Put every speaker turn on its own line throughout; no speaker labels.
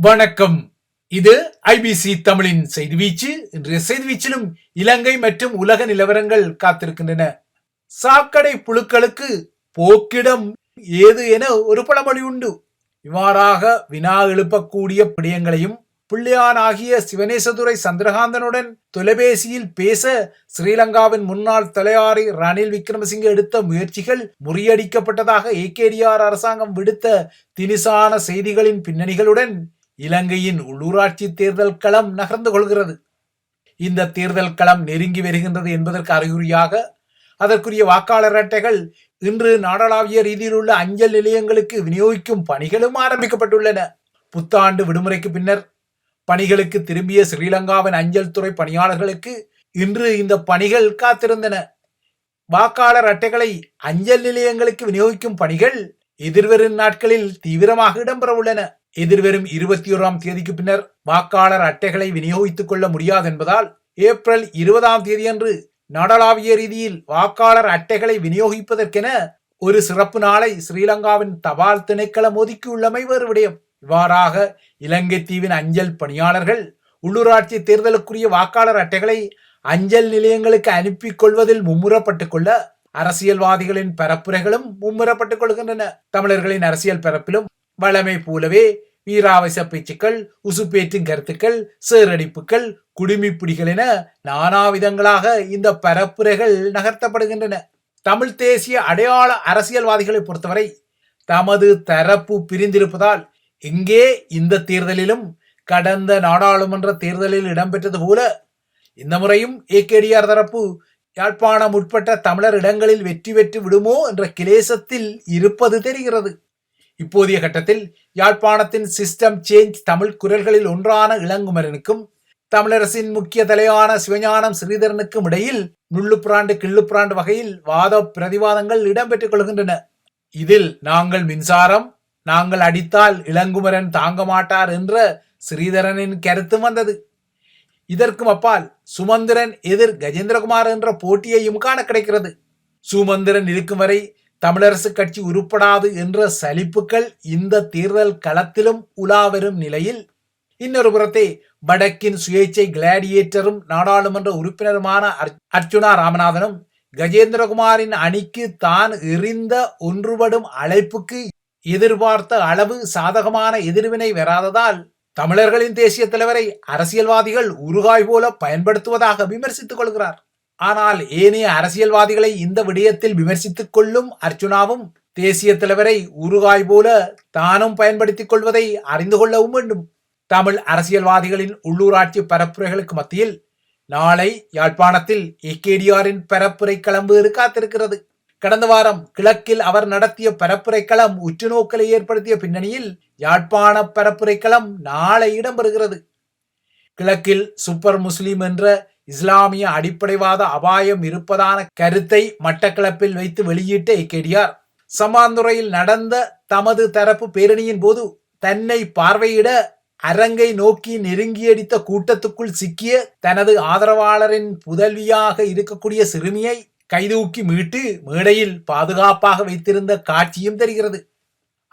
வணக்கம். இது ஐபிசி தமிழின் செய்தி வீச்சு. இன்றைய செய்தி வீச்சிலும் இலங்கை மற்றும் உலக நிலவரங்கள் காத்திருக்கின்றன. சாக்கடை புழுக்களுக்கு போக்கிடம் ஏது என ஒரு பழமொழி உண்டு. இவ்வாறாக வினா எழுப்பக்கூடிய விடயங்களையும் பிள்ளையான் ஆகிய சிவனேசதுரை சந்திரகாந்தனுடன் தொலைபேசியில் பேச ஸ்ரீலங்காவின் முன்னாள் தலையாரி ரணில் விக்ரமசிங்கே எடுத்த முயற்சிகள் முறியடிக்கப்பட்டதாக ஏகேடிஆர் அரசாங்கம் விடுத்த திணிசான செய்திகளின் பின்னணிகளுடன் இலங்கையின் உள்ளூராட்சி தேர்தல் களம் நகர்ந்து கொள்கிறது. இந்த தேர்தல் களம் நெருங்கி வருகின்றது என்பதற்கு அறிகுறியாக அதற்குரிய வாக்காளர் அட்டைகள் இன்று நாடளாவிய ரீதியில் உள்ள அஞ்சல் நிலையங்களுக்கு விநியோகிக்கும் பணிகளும் ஆரம்பிக்கப்பட்டுள்ளன. புத்தாண்டு விடுமுறைக்கு பின்னர் பணிகளுக்கு திரும்பிய ஸ்ரீலங்காவின் அஞ்சல் துறை பணியாளர்களுக்கு இன்று இந்த பணிகள் காத்திருந்தன. வாக்காளர் அட்டைகளை அஞ்சல் நிலையங்களுக்கு விநியோகிக்கும் பணிகள் எதிர்வரும் நாட்களில் தீவிரமாக இடம்பெற உள்ளன. எதிர்வரும் 21ஆம் தேதிக்கு பின்னர் வாக்காளர் அட்டைகளை விநியோகித்துக் கொள்ள முடியாது என்பதால் ஏப்ரல் 20ஆம் தேதியன்று நாடளாவிய ரீதியில் வாக்காளர் அட்டைகளை விநியோகிப்பதற்கென ஒரு சிறப்பு நாளை ஸ்ரீலங்காவின் தபால் திணைக்களம் ஒதுக்கியுள்ளமை வேறு விடயம். இவ்வாறாக இலங்கை தீவின் அஞ்சல் பணியாளர்கள் உள்ளூராட்சி தேர்தலுக்குரிய வாக்காளர் அட்டைகளை அஞ்சல் நிலையங்களுக்கு அனுப்பி கொள்வதில் மும்முரப்பட்டுக் கொள்ள அரசியல்வாதிகளின் பரப்புரைகளும் மும்முரப்பட்டுக் கொள்கின்றன. தமிழர்களின் அரசியல் பரப்பிலும் வளமை போலவே வீராவச பேச்சுக்கள், உசுப்பேற்றும் கருத்துக்கள், சேரடிப்புகள், குடிமிப்பிடிகள் என நானாவிதங்களாக இந்த பரப்புரைகள் நகர்த்தப்படுகின்றன. தமிழ் தேசிய அடையாள அரசியல்வாதிகளை பொறுத்தவரை தமது தரப்பு பிரிந்திருப்பதால் இங்கே இந்த தேர்தலிலும் கடந்த நாடாளுமன்ற தேர்தலில் இடம்பெற்றது போல இந்த முறையும் ஏகேடிஆர் தரப்பு யாழ்ப்பாணம் உட்பட்ட தமிழர் இடங்களில் வெற்றி பெற்று விடுமோ என்ற கிளேசத்தில் இருப்பது தெரிகிறது. இப்போதைய கட்டத்தில் யாழ்ப்பாணத்தின் சிஸ்டம் சேஞ்ச் தமிழ் குரல்களில் ஒன்றான இளங்குமரனுக்கும் தமிழரசின் முக்கிய தலையான சிவஞானம் ஸ்ரீதரனுக்கும் இடையில் நுள்ளுப்பிராண்டு கிள்ளுப்பிராண்டு வகையில் வாத பிரதிவாதங்கள் இடம்பெற்றுக் கொள்கின்றன. இதில் நாங்கள் மின்சாரம், நாங்கள் அடித்தால் இளங்குமரன் தாங்க மாட்டார் என்ற ஸ்ரீதரனின் கருத்தும் வந்தது. இதற்கும் அப்பால் சுமந்திரன் எதிர் கஜேந்திரகுமார் என்ற போட்டியையும் காண கிடைக்கிறது. சுமந்திரன் இருக்கும் வரை தமிழரசு கட்சி உருப்படாது என்ற சலிப்புகள் இந்த தேர்தல் களத்திலும் உலாவரும் நிலையில் இன்னொரு புறத்தே வடக்கின் சுயேட்சை கிளாடியேட்டரும் நாடாளுமன்ற உறுப்பினருமான அர்ச்சுனா ராமநாதனும் கஜேந்திரகுமாரின் அணிக்கு தான் எறிந்த ஒன்றுபடும் அழைப்புக்கு எதிர்பார்த்த அளவு சாதகமான எதிர்வினை வராததால் தமிழர்களின் தேசிய தலைவரை அரசியல்வாதிகள் உருகாய் போல பயன்படுத்துவதாக விமர்சித்துக் கொள்கிறார். ஆனால் ஏனைய அரசியல்வாதிகளை இந்த விடயத்தில் விமர்சித்துக் கொள்ளும் அர்ச்சுனாவும் தேசிய தலைவரை உருகாய் போல தானும் பயன்படுத்திக் கொள்வதை அறிந்து கொள்ளவும் வேண்டும். தமிழ் அரசியல்வாதிகளின் உள்ளூராட்சி பரப்புரைகளுக்கு மத்தியில் நாளை யாழ்ப்பாணத்தில் ஏகேடிஆரின் பரப்புரை களம்பு காத்திருக்கிறது. கடந்த வாரம் கிழக்கில் அவர் நடத்திய பரப்புரை களம் உற்றுநோக்கலை ஏற்படுத்திய பின்னணியில் யாழ்ப்பாண பரப்புரை களம் நாளை இடம்பெறுகிறது. கிழக்கில் சூப்பர் முஸ்லிம் என்ற இஸ்லாமிய அடிப்படைவாத அபாயம் இருப்பதான கருத்தை மட்டக்களப்பில் வைத்து வெளியிட்ட ஏகேடிஆர் சமாந்துறையில் நடந்த தமது தரப்பு பேரணியின் போது தன்னை பார்வையிட அரங்கை நோக்கி நெருங்கியடித்த கூட்டத்துக்குள் சிக்கிய தனது ஆதரவாளரின் புதல்வியாக இருக்கக்கூடிய சிறுமியை கைதூக்கி மீட்டு மேடையில் பாதுகாப்பாக வைத்திருந்த காட்சியும் தெரிகிறது.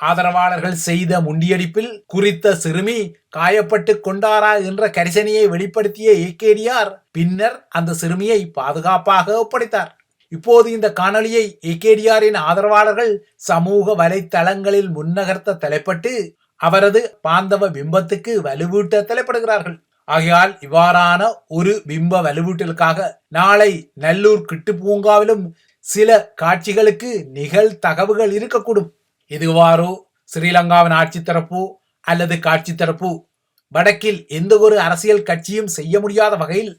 ஆதரவாளர்கள் செய்த முண்டியடிப்பில் குறித்த சிறுமி காயப்பட்டு கொண்டாரா என்ற கரிசனையை வெளிப்படுத்திய ஏகேடிஆர் பின்னர் அந்த சிறுமியை பாதுகாப்பாக ஒப்படைத்தார். இப்போது இந்த காணொலியை ஏகேடிஆரின் ஆதரவாளர்கள் சமூக வலைத்தளங்களில் முன்னகர்த்த தலைப்பட்டு அவரது பாந்தவ பிம்பத்துக்கு வலுவூட்ட தலைப்படுகிறார்கள். ஆகையால் இவ்வாறான ஒரு பிம்ப வலுவூட்டலுக்காக நாளை நல்லூர் கிட்டு பூங்காவிலும் சில காட்சிகளுக்கு நிகழ்தகவுகள் இருக்கக்கூடும். இதுவாறு ஸ்ரீலங்காவின் ஆட்சி தரப்பு அல்லது காட்சி தரப்பு வடக்கில் எந்த ஒரு அரசியல் கட்சியும் செய்ய முடியாத வகையில்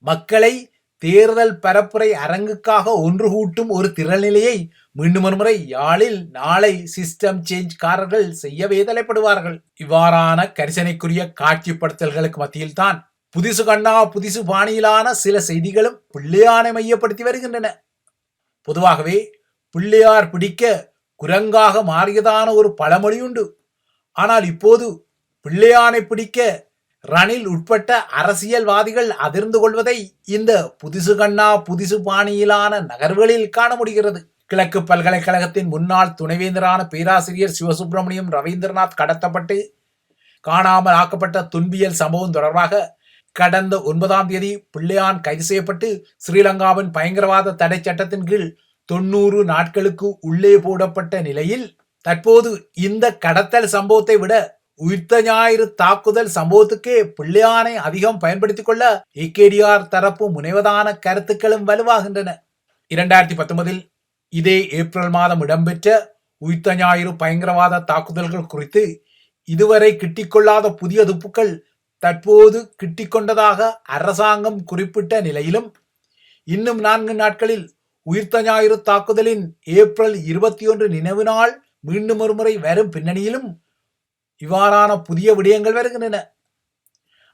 மக்களை தேர்தல் பரப்புரை அரங்குக்காக ஒன்று கூட்டும் ஒரு திரள்நிலையை மீண்டும் ஒருமுறை யாழில் நாளை சிஸ்டம் சேஞ்ச்காரர்கள் செய்யவே தலைப்படுவார்கள். இவ்வாறான கரிசனைக்குரிய காட்சிப்படுத்தல்களுக்கு மத்தியில் தான் புதிசு கண்ணா புதிசு பாணியிலான சில செய்திகளும் பிள்ளையானை மையப்படுத்தி வருகின்றன. பொதுவாகவே பிள்ளையார் பிடிக்க குரங்காக மாறியதான ஒரு பழமொழி உண்டு. ஆனால் இப்போது பிள்ளையானை பிடிக்க ரணில் உட்பட்ட அரசியல்வாதிகள் அதிர்ந்து கொள்வதை இந்த புதிசு கண்ணா புதிசு பாணியிலான நகர்வுகளில் காண முடிகிறது. கிழக்கு பல்கலைக்கழகத்தின் முன்னாள் துணைவேந்தரான பேராசிரியர் சிவசுப்பிரமணியம் ரவீந்திரநாத் கடத்தப்பட்டு காணாமல் ஆக்கப்பட்ட துன்பியல் சம்பவம் தொடர்பாக கடந்த 9ஆம் தேதி பிள்ளையான் கைது செய்யப்பட்டு ஸ்ரீலங்காவின் பயங்கரவாத தடை சட்டத்தின் கீழ் 90 நாட்களுக்கு உள்ளே போடப்பட்ட நிலையில் தற்போது இந்த கடத்தல் சம்பவத்தை விட உயிர்த்த ஞாயிறு தாக்குதல் சம்பவத்துக்கே பிள்ளையானை அதிகம் பயன்படுத்திக் கொள்ள ஏகேடிஆர் தரப்பு முனைவதான கருத்துக்களும் வலுவாகின்றன. 2019 இதே ஏப்ரல் மாதம் இடம்பெற்ற உயிர்த்த ஞாயிறு பயங்கரவாத தாக்குதல்கள் குறித்து இதுவரை கிட்டிக்கொள்ளாத புதிய துப்புக்கள் தற்போது கிட்டிக்கொண்டதாக அரசாங்கம் குறிப்பிட்ட நிலையிலும் இன்னும் 4 நாட்களில் உயிர்த்த ஞாயிறு தாக்குதலின் ஏப்ரல் 21 நினைவு நாள் மீண்டும் ஒருமுறை வரும் பின்னணியிலும் இவ்வாறான புதிய விடயங்கள் வருகின்றன.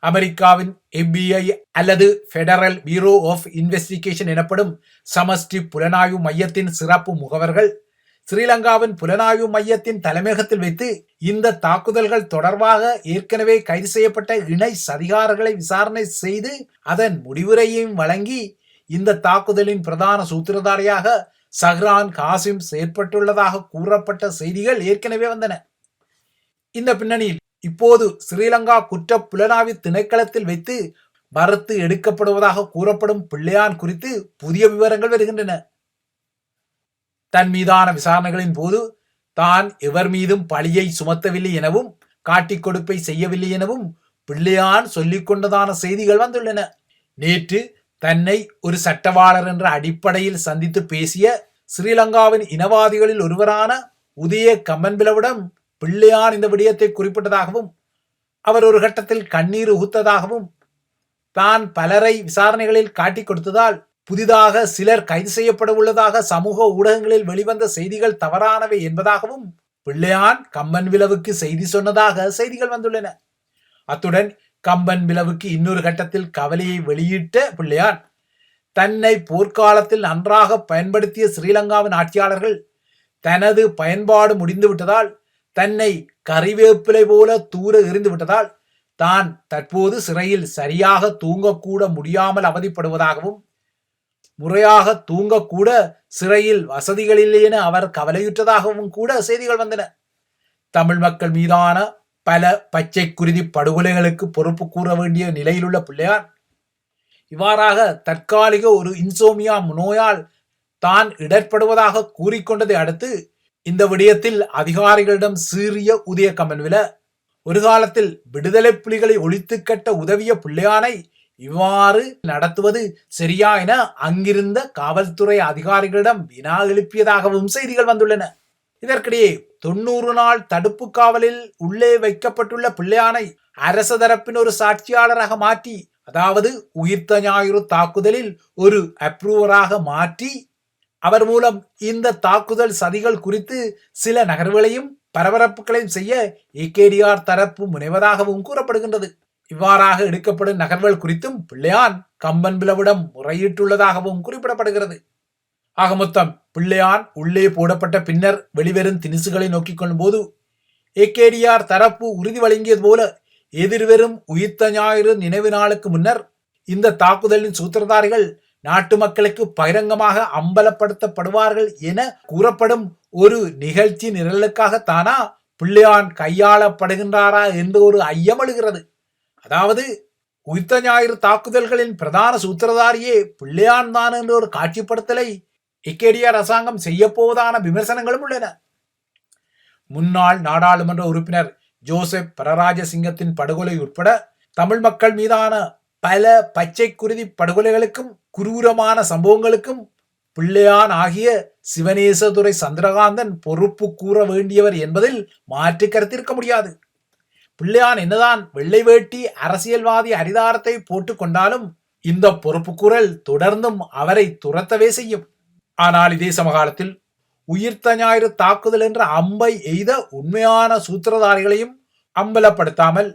அமெரிக்காவின் FBI அல்லது பெடரல் பியூரோ ஆஃப் இன்வெஸ்டிகேஷன் எனப்படும் சமஷ்டி புலனாய்வு மையத்தின் சிறப்பு முகவர்கள் ஸ்ரீலங்காவின் புலனாய்வு மையத்தின் தலைமையகத்தில் வைத்து இந்த தாக்குதல்கள் தொடர்பாக ஏற்கனவே கைது செய்யப்பட்ட இணை சதிகாரர்களை விசாரணை செய்து அதன் முடிவுரையையும் வழங்கி இந்த தாக்குதலின் பிரதான சூத்திரதாரியாக சஹ்ரான் காசிம் செயற்பட்டுள்ளதாக கூறப்பட்ட செய்திகள் ஏற்கனவே வந்தன. இந்த பின்னணியில் இப்போது ஸ்ரீலங்கா குற்ற புலனாய்வு திணைக்களத்தில் வைத்து வறுத்து எடுக்கப்படுவதாக கூறப்படும் பிள்ளையான் குறித்து புதிய விவரங்கள் வருகின்றன. தன் மீதான விசாரணைகளின் போது தான் எவர் மீதும் பழியை சுமத்தவில்லை எனவும் காட்டிக் கொடுப்பை செய்யவில்லை எனவும் பிள்ளையான் சொல்லிக் கொண்டதான செய்திகள் வந்துள்ளன. நேற்று தன்னை ஒரு சட்டவாளர் என்ற அடிப்படையில் சந்தித்து பேசிய ஸ்ரீலங்காவின் இனவாதிகளில் ஒருவரான உதய கம்மன்பிலவிடம் பிள்ளையான் இந்த விடயத்தை குறிப்பிட்டதாகவும் அவர் ஒரு கட்டத்தில் கண்ணீர் ஊத்ததாகவும் தான் பலரை விசாரணைகளில் காட்டிக் கொடுத்ததால் புதிதாக சிலர் கைது செய்யப்பட உள்ளதாக சமூக ஊடகங்களில் வெளிவந்த செய்திகள் தவறானவை என்பதாகவும் பிள்ளையான் கம்பன்விலவுக்கு செய்தி சொன்னதாக செய்திகள் வந்துள்ளன. அத்துடன் கம்பன்விலவுக்கு இன்னொரு கட்டத்தில் கவலையை வெளியிட்ட பிள்ளையான் தன்னை போர்க்காலத்தில் நன்றாக பயன்படுத்திய ஸ்ரீலங்காவின் ஆட்சியாளர்கள் தனது பயன்பாடு முடிந்துவிட்டதால் தன்னை கறிவேப்பிலை போல தூர எறிந்து விட்டதால் தான் தற்போது சிறையில் சரியாக தூங்கக்கூட முடியாமல் அவதிப்படுவதாகவும் முறையாக தூங்கக்கூட சிறையில் வசதிகளில்லை என அவர் கவலையுற்றதாகவும் கூட செய்திகள் வந்தன. தமிழ் மக்கள் மீதான பல பச்சை குருதி படுகொலைகளுக்கு பொறுப்பு கூற வேண்டிய நிலையிலுள்ள பிள்ளையார் இவ்வாறாக தற்காலிக ஒரு இன்சோமியா நோயால் தான் இடர்படுவதாக கூறிக்கொண்டதை அடுத்து இந்த விடயத்தில் அதிகாரிகளிடம் சீறிய உதய கம்மன்வில ஒரு காலத்தில் விடுதலை புலிகளை ஒழித்து கட்ட உதவிய பிள்ளையானை இவ்வாறு நடத்துவது சரியா என அங்கிருந்த காவல்துறை அதிகாரிகளிடம் வினா எழுப்பியதாகவும் செய்திகள் வந்துள்ளன. இதற்கிடையே 90 நாள் தடுப்பு காவலில் உள்ளே வைக்கப்பட்டுள்ள பிள்ளையானை அரச தரப்பின் ஒரு சாட்சியாளராக மாற்றி, அதாவது உயிர்த்த ஞாயிறு தாக்குதலில் ஒரு அப்ரூவராக மாற்றி அவர் மூலம் இந்த தாக்குதல் சதிகள் குறித்து சில நகர்வுகளையும் பரபரப்புகளையும் செய்ய ஏகேடிஆர் தரப்பு முனைவதாகவும் கூறப்படுகின்றது. இவ்வாறாக எடுக்கப்படும் நகர்வுகள் குறித்தும் பிள்ளையான் கம்பன்பிலவிடம் முறையிட்டுள்ளதாகவும் குறிப்பிடப்படுகிறது. ஆக மொத்தம் பிள்ளையான் உள்ளே போடப்பட்ட பின்னர் வெளிவரும் திணிசுகளை நோக்கிக் கொள்ளும் போது ஏகேடிஆர் தரப்பு உறுதி வழங்கியது போல எதிர்வரும் உயிர்த்த ஞாயிறு நினைவு நாளுக்கு முன்னர் இந்த தாக்குதலின் சூத்திரதாரிகள் நாட்டு மக்களுக்கு பகிரங்கமாக அம்பலப்படுத்தப்படுவார்கள் என கூறப்படும் ஒரு நிகழ்ச்சி நிரலுக்காகத்தானா பிள்ளையான் கையாளப்படுகின்றாரா என்று ஒரு ஐயம் எழுகிறது. அதாவது உயிர்த்த ஞாயிறு தாக்குதல்களின் பிரதான சூத்திரதாரியே பிள்ளையான் தான் என்ற ஒரு காட்சிப்படுத்தலை ஏகேடிஆர் அரசாங்கம் செய்ய போவதான விமர்சனங்களும் உள்ளன. முன்னாள் நாடாளுமன்ற உறுப்பினர் ஜோசப் பரராஜசிங்கத்தின் படுகொலை உட்பட தமிழ் மக்கள் மீதான பல பச்சை குருதி படுகொலைகளுக்கும் குரூரமான சம்பவங்களுக்கும் பிள்ளையான் ஆகிய சிவனேசதுரை சந்திரகாந்தன் பொறுப்பு கூற வேண்டியவர் என்பதில் மாற்று கருத்திருக்க முடியாது. பிள்ளையான் என்னதான் வெள்ளை வேட்டி அரசியல்வாதி அரிதாரத்தை போட்டுக் கொண்டாலும் இந்த பொறுப்பு கூறல் தொடர்ந்தும் அவரை துரத்தவே செய்யும். ஆனால் இதே சமகாலத்தில் உயிர்த்த ஞாயிறு தாக்குதல் என்ற அம்பை எய்த உண்மையான சூத்திரதாரிகளையும் அம்பலப்படுத்தாமல்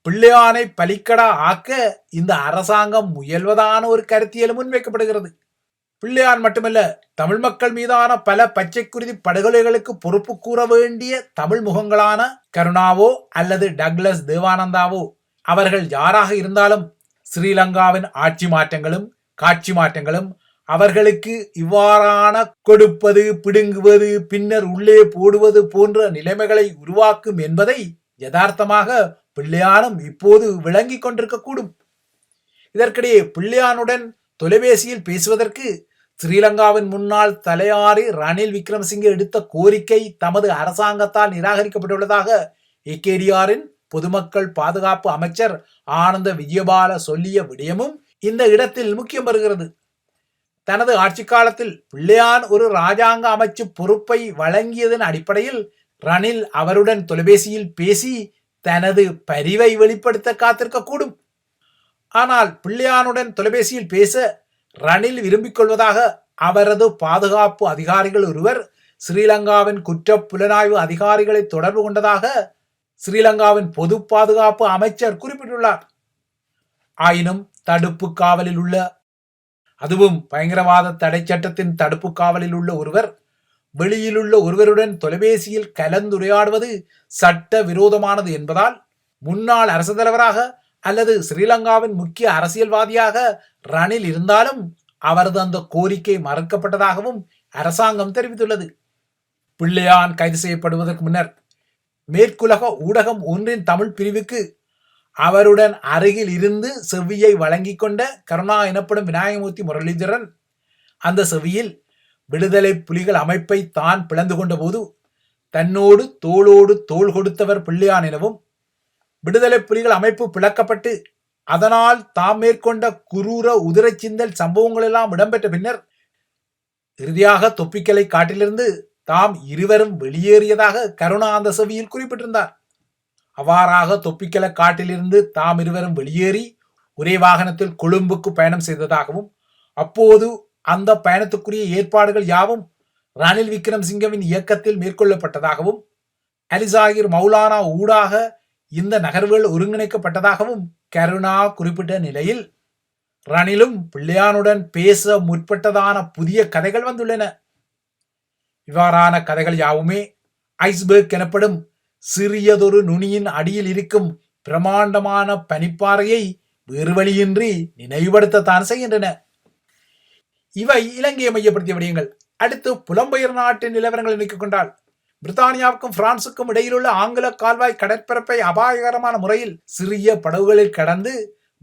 பிள்ளையானை பலிக்கடா ஆக்க இந்த அரசாங்கம் முயல்வதான ஒரு கருத்தியலும் முன்வைக்கப்படுகிறது. பிள்ளையான் மட்டுமல்ல, தமிழ் மக்கள் மீதான பல பச்சை குருதி படுகொலைகளுக்கு பொறுப்பு கூற வேண்டிய தமிழ் முகங்களான கருணாவோ அல்லது டக்ளஸ் தேவானந்தாவோ அவர்கள் யாராக இருந்தாலும் ஸ்ரீலங்காவின் ஆட்சி மாற்றங்களும் காட்சி மாற்றங்களும் அவர்களுக்கு இவ்வாறான கொடுப்பது, பிடுங்குவது, பின்னர் உள்ளே போடுவது போன்ற நிலைமைகளை உருவாக்கும் என்பதை யதார்த்தமாக பிள்ளையானும் இப்போது விளங்கிக் கொண்டிருக்கக்கூடும். இதற்கிடையே பிள்ளையானுடன் தொலைபேசியில் பேசுவதற்கு ஸ்ரீலங்காவின் முன்னாள் தலையாரி ரணில் விக்ரமசிங்கே எடுத்த கோரிக்கை தமது அரசாங்கத்தால் நிராகரிக்கப்பட்டுள்ளதாக ஏகேடிஆரின் பொதுமக்கள் பாதுகாப்பு அமைச்சர் ஆனந்த விஜயபால சொல்லிய விடயமும் இந்த இடத்தில் முக்கியம் வருகிறது. தனது ஆட்சி காலத்தில் பிள்ளையான் ஒரு இராஜாங்க அமைச்சு பொறுப்பை வழங்கியதன் அடிப்படையில் ரணில் அவருடன் தொலைபேசியில் பேசி தனது பரிவை வெளிப்படுத்த காத்திருக்கக்கூடும். ஆனால் பிள்ளையானுடன் தொலைபேசியில் பேச ரணில் விரும்பிக் கொள்வதாக அவரது பாதுகாப்பு அதிகாரிகள் ஒருவர் ஸ்ரீலங்காவின் குற்ற புலனாய்வு அதிகாரிகளை தொடர்பு கொண்டதாக ஸ்ரீலங்காவின் பொது பாதுகாப்பு அமைச்சர் குறிப்பிட்டுள்ளார். ஆயினும் தடுப்பு காவலில் உள்ள, அதுவும் பயங்கரவாத தடை சட்டத்தின் தடுப்பு காவலில் உள்ள ஒருவர் வெளியிலுள்ள ஒருவருடன் தொலைபேசியில் கலந்துரையாடுவது சட்ட விரோதமானது என்பதால் முன்னாள் அரசு தலைவராக அல்லது ஸ்ரீலங்காவின் முக்கிய அரசியல்வாதியாக ரணில் இருந்தாலும் அவரது அந்த கோரிக்கை மறுக்கப்பட்டதாகவும் அரசாங்கம் தெரிவித்துள்ளது. பிள்ளையான் கைது செய்யப்படுவதற்கு முன்னர் மேற்குலக ஊடகம் ஒன்றின் தமிழ் பிரிவுக்கு அவருடன் அருகில் இருந்து செவ்வியை வழங்கிக் கொண்ட கருணா எனப்படும் விநாயகமூர்த்தி முரளிதரன் அந்த செவ்வியில் விடுதலை புலிகள் அமைப்பை தான் பிளந்து கொண்ட போது தன்னோடு தோளோடு தோள் கொடுத்தவர் பிள்ளையான் எனவும், விடுதலை புலிகள் அமைப்பு பிளக்கப்பட்டு அதனால் தாம் மேற்கொண்ட குரூர உதிரை சிந்தல் சம்பவங்கள் எல்லாம் இடம்பெற்ற பின்னர் இறுதியாக தொப்பிக்கலை காட்டிலிருந்து தாம் இருவரும் வெளியேறியதாக கருணா அந்த செவியில் குறிப்பிட்டிருந்தார். அவ்வாறாக தொப்பிக்கலை காட்டிலிருந்து தாம் இருவரும் வெளியேறி ஒரே வாகனத்தில் கொழும்புக்கு பயணம் செய்ததாகவும், அப்போது அந்த பயணத்துக்குரிய ஏற்பாடுகள் யாவும் ரணில் விக்ரமசிங்கவின் இயக்கத்தில் மேற்கொள்ளப்பட்டதாகவும், அலிசாகிர் மௌலானா ஊடாக இந்த நகர்வுகள் ஒருங்கிணைக்கப்பட்டதாகவும் கருணா குறிப்பிட்ட நிலையில் ரணிலும் பிள்ளையானுடன் பேச முற்பட்டதான புதிய கதைகள் வந்துள்ளன. இவ்வாறான கதைகள் யாவுமே ஐஸ்பர்க் எனப்படும் சிறியதொரு நுனியின் அடியில் இருக்கும் பிரமாண்டமான பனிப்பாறையை வேறு வழியின்றி நினைவுபடுத்தத்தான் செய்கின்றன. இவை இலங்கையை மையப்படுத்திய விடயங்கள். அடுத்து புலம்பெயர் நாட்டின் நிலவரங்களை நீக்கிக் கொண்டால், பிரித்தானியாவுக்கும் பிரான்சுக்கும் இடையிலுள்ள ஆங்கில கால்வாய் கடற்பரப்பை அபாயகரமான முறையில் சிறிய படகுகளில் கடந்து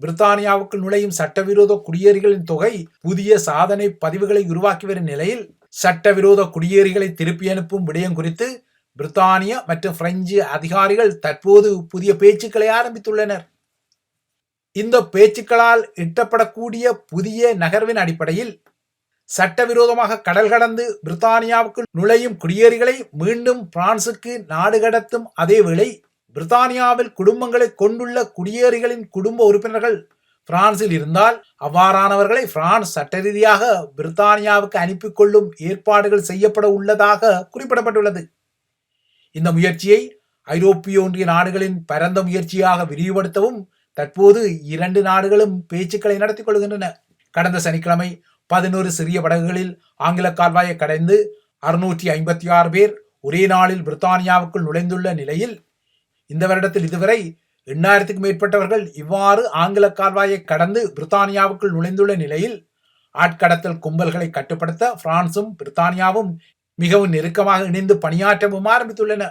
பிரித்தானியாவுக்குள் நுழையும் சட்டவிரோத குடியேறிகளின் தொகை புதிய சாதனை பதிவுகளை உருவாக்கி வரும் நிலையில் சட்டவிரோத குடியேறிகளை திருப்பி அனுப்பும் விடயம் குறித்து பிரித்தானிய மற்றும் பிரெஞ்சு அதிகாரிகள் தற்போது புதிய பேச்சுக்களை ஆரம்பித்துள்ளனர். இந்த பேச்சுக்களால் எட்டப்படக்கூடிய புதிய நகர்வின் அடிப்படையில் சட்டவிரோதமாக கடல் கடந்து பிரித்தானியாவுக்குள் நுழையும் குடியேறிகளை மீண்டும் பிரான்சுக்கு நாடு கடத்தும் அதேவேளை பிரித்தானியாவில் குடும்பங்களை கொண்டுள்ள குடியேறிகளின் குடும்ப உறுப்பினர்கள் பிரான்சில் இருந்தால் அவ்வாறானவர்களை பிரான்ஸ் சட்ட ரீதியாக பிரித்தானியாவுக்கு அனுப்பி கொள்ளும் ஏற்பாடுகள் செய்யப்பட உள்ளதாக குறிப்பிடப்பட்டுள்ளது. இந்த முயற்சியை ஐரோப்பிய ஒன்றிய நாடுகளின் பரந்த முயற்சியாக விரிவுபடுத்தவும் தற்போது இரண்டு நாடுகளும் பேச்சுக்களை நடத்திக் கொள்கின்றன. கடந்த சனிக்கிழமை 11 சிறிய படகுகளில் ஆங்கில கால்வாயை கடைந்து 656 பேர் ஒரே நாளில் பிரித்தானியாவுக்குள் நுழைந்துள்ள நிலையில் இந்த வருடத்தில் இதுவரை 8,000க்கும் மேற்பட்டவர்கள் இவ்வாறு ஆங்கில கால்வாயை கடந்து பிரித்தானியாவுக்குள் நுழைந்துள்ள நிலையில் ஆட்கடத்தல் கும்பல்களை கட்டுப்படுத்த பிரான்சும் பிரித்தானியாவும் மிகவும் நெருக்கமாக இணைந்து பணியாற்றவும் ஆரம்பித்துள்ளன.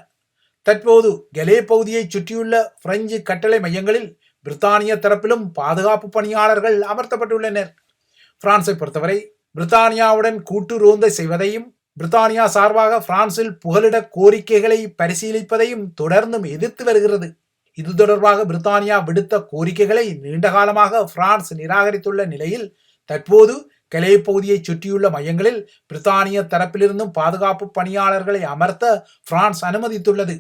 தற்போது கலே பகுதியை சுற்றியுள்ள பிரெஞ்சு கட்டளை மையங்களில் பிரித்தானிய தரப்பிலும் பாதுகாப்பு பணியாளர்கள் அமர்த்தப்பட்டுள்ளனர். பிரான்சை பொறுத்தவரை பிரித்தானியாவுடன் கூட்டு ரோந்தை செய்வதையும் பிரித்தானியா சார்பாக பிரான்சில் புகலிட கோரிக்கைகளை பரிசீலிப்பதையும் தொடர்ந்தும் எதிர்த்து வருகிறது. இது தொடர்பாக பிரித்தானியா விடுத்த கோரிக்கைகளை நீண்ட காலமாக பிரான்ஸ் நிராகரித்துள்ள நிலையில் தற்போது கலே பகுதியை சுற்றியுள்ள மையங்களில் பிரித்தானிய தரப்பிலிருந்தும் பாதுகாப்பு பணியாளர்களை அமர்த்த பிரான்ஸ் அனுமதித்துள்ளது.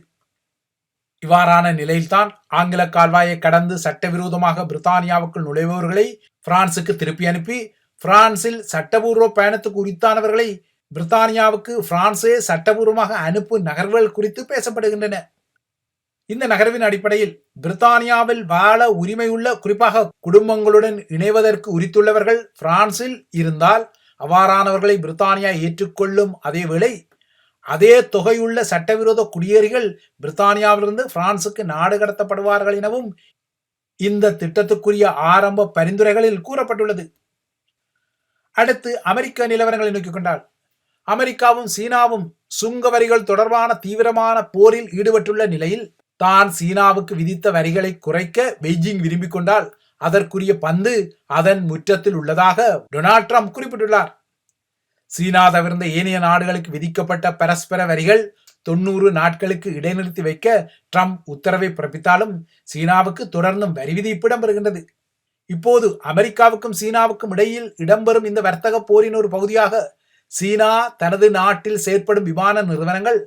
இவ்வாறான நிலையில்தான் ஆங்கில கால்வாயை கடந்து சட்டவிரோதமாக பிரித்தானியாவுக்குள் நுழைபவர்களை பிரான்சுக்கு திருப்பி அனுப்பி பிரான்சில் சட்டபூர்வ பயணத்துக்கு உரித்தானவர்களை பிரித்தானியாவுக்கு பிரான்சே சட்டபூர்வமாக அனுப்பும் நகர்வுகள் குறித்து பேசப்படுகின்றன. இந்த நகர்வின் அடிப்படையில் பிரித்தானியாவில் வாழ உரிமையுள்ள, குறிப்பாக குடும்பங்களுடன் இணைவதற்கு உரித்துள்ளவர்கள் பிரான்சில் இருந்தால் அவ்வாறானவர்களை பிரித்தானியா ஏற்றுக்கொள்ளும் அதேவேளை அதே தொகையுள்ள சட்டவிரோத குடியேறிகள் பிரித்தானியாவிலிருந்து பிரான்சுக்கு நாடு கடத்தப்படுவார்கள் எனவும் இந்த திட்டத்துக்குரிய ஆரம்ப பரிந்துரைகளில் கூறப்பட்டுள்ளது. அடுத்து அமெரிக்க நிலவரங்களை நோக்கிக் கொண்டால், அமெரிக்காவும் சீனாவும் சுங்க வரிகள் தொடர்பான தீவிரமான போரில் ஈடுபட்டுள்ள நிலையில் தான் சீனாவுக்கு விதித்த வரிகளை குறைக்க பெய்ஜிங் விரும்பிக் கொண்டால் அதற்குரிய பந்து அதன் முற்றத்தில் உள்ளதாக டொனால்ட் ட்ரம்ப் குறிப்பிட்டுள்ளார். சீனா தவிர்ந்த ஏனைய நாடுகளுக்கு விதிக்கப்பட்ட பரஸ்பர வரிகள் 90 நாட்களுக்கு இடைநிறுத்தி வைக்க ட்ரம்ப் உத்தரவை பிறப்பித்தாலும் சீனாவுக்கு தொடர்ந்தும் வரி விதிப்பு இடம்பெறுகின்றது. இப்போது அமெரிக்காவுக்கும் சீனாவுக்கும் இடையில் இடம்பெறும் இந்த வர்த்தக போரின் ஒரு பகுதியாக சீனா தனது நாட்டில் செயற்படும் விமான நிறுவனங்கள்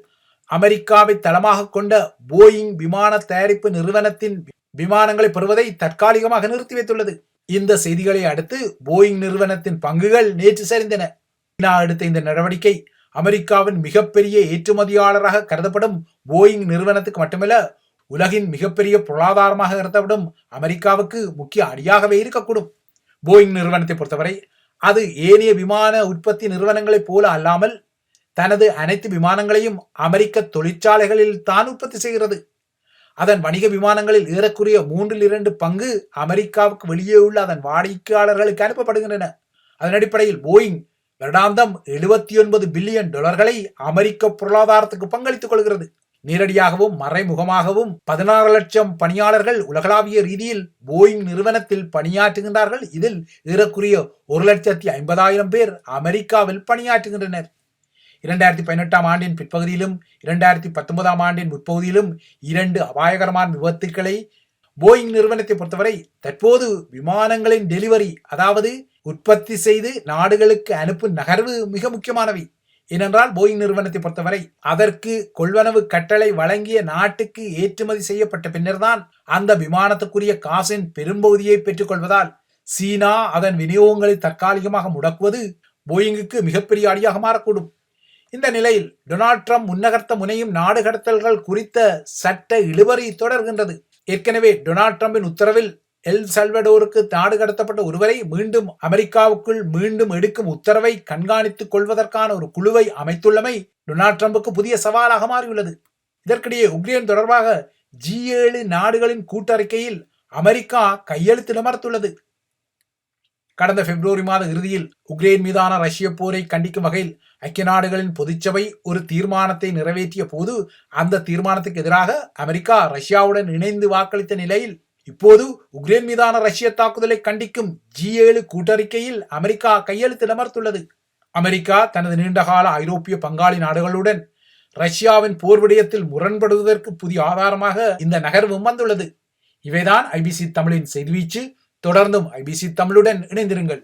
அமெரிக்காவை தளமாக கொண்ட போயிங் விமான தயாரிப்பு நிறுவனத்தின் விமானங்களை பெறுவதை தற்காலிகமாக நிறுத்தி வைத்துள்ளது. இந்த செய்திகளை அடுத்து போயிங் நிறுவனத்தின் பங்குகள் நேற்று சரிந்தன. சீனா எடுத்த இந்த நடவடிக்கை அமெரிக்காவின் மிகப்பெரிய ஏற்றுமதியாளராக கருதப்படும் போயிங் நிறுவனத்துக்கு மட்டுமல்ல, உலகின் மிகப்பெரிய பொருளாதாரமாக கருதப்படும் அமெரிக்காவுக்கு முக்கிய அடியாகவே இருக்கக்கூடும். போயிங் நிறுவனத்தை பொறுத்தவரை அது ஏனைய விமான உற்பத்தி நிறுவனங்களைப் போல அல்லாமல் தனது அனைத்து விமானங்களையும் அமெரிக்க தொழிற்சாலைகளில் தான் உற்பத்தி செய்கிறது. அதன் வணிக விமானங்களில் ஏறக்குறைய 3/2 பங்கு அமெரிக்காவுக்கு வெளியே உள்ள அதன் வாடிக்கையாளர்களுக்கு அனுப்பப்படுகின்றன. அதன் அடிப்படையில் போயிங் வருடாந்தம் $79 பில்லியன் அமெரிக்க பொருளாதாரத்துக்கு பங்களித்துக் கொள்கிறது. நேரடியாகவும் மறைமுகமாகவும் 16 லட்சம் பணியாளர்கள் உலகளாவிய ரீதியில் போயிங் நிறுவனத்தில் பணியாற்றுகின்றார்கள். இதில் ஏறக்குறைய 1,50,000 பேர் அமெரிக்காவில் பணியாற்றுகின்றனர். 2018 ஆண்டின் பிற்பகுதியிலும் 2019 ஆண்டின் முற்பகுதியிலும் 2 அபாயகரமான விபத்துக்களை போயிங் நிறுவனத்தை பொறுத்தவரை தற்போது விமானங்களின் டெலிவரி, அதாவது உற்பத்தி செய்து நாடுகளுக்கு அனுப்பும் நகர்வு மிக முக்கியமானவை. ஏனென்றால் போயிங் நிறுவனத்தை பொறுத்தவரை அதற்கு கொள்வனவு கட்டளை வழங்கிய நாட்டுக்கு ஏற்றுமதி செய்யப்பட்ட பின்னர்தான் அந்த விமானத்துக்குரிய காசின் பெரும்பகுதியை பெற்றுக் கொள்வதால் சீனா அதன் விநியோகங்களை தற்காலிகமாக முடக்குவது போயிங்குக்கு மிகப்பெரிய அடியாக மாறக்கூடும். இந்த நிலையில் டொனால்ட் ட்ரம்ப் முன்னகர்த்த முனையும் நாடு கடத்தல்கள் குறித்த சட்ட இழுபறி தொடர்கின்றது. ஏற்கனவே டொனால்ட் ட்ரம்பின் உத்தரவில் எல் சல்வடோருக்கு நாடு கடத்தப்பட்ட ஒருவரை மீண்டும் அமெரிக்காவுக்குள் மீண்டும் எடுக்கும் உத்தரவை கண்காணித்துக் கொள்வதற்கான ஒரு குழுவை அமைத்துள்ளமை டொனால்ட் ட்ரம்புக்கு புதிய சவாலாக மாறியுள்ளது. இதற்கிடையே உக்ரைன் தொடர்பாக G7 நாடுகளின் கூட்டறிக்கையில் அமெரிக்கா கையெழுத்திட மறுத்துள்ளது. கடந்த பிப்ரவரி மாத இறுதியில் உக்ரைன் மீதான ரஷ்ய போரை கண்டிக்கும் வகையில் ஐக்கிய நாடுகளின் பொதுச்சபை ஒரு தீர்மானத்தை நிறைவேற்றிய போது அந்த தீர்மானத்துக்கு எதிராக அமெரிக்கா ரஷ்யாவுடன் இணைந்து வாக்களித்த நிலையில் இப்போது உக்ரைன் மீதான ரஷ்ய தாக்குதலை கண்டிக்கும் G7 கூட்டறிக்கையில் அமெரிக்கா கையெழுத்திட மறுத்துள்ளது. அமெரிக்கா தனது நீண்டகால ஐரோப்பிய பங்காளி நாடுகளுடன் ரஷ்யாவின் போர் விடயத்தில் முரண்படுவதற்கு புதிய ஆதாரமாக இந்த நகர்வும் வந்துள்ளது. இவைதான் IBC தமிழின் செய்திவீச்சு. தொடர்ந்தும் IBC தமிழுடன் இணைந்திருங்கள்.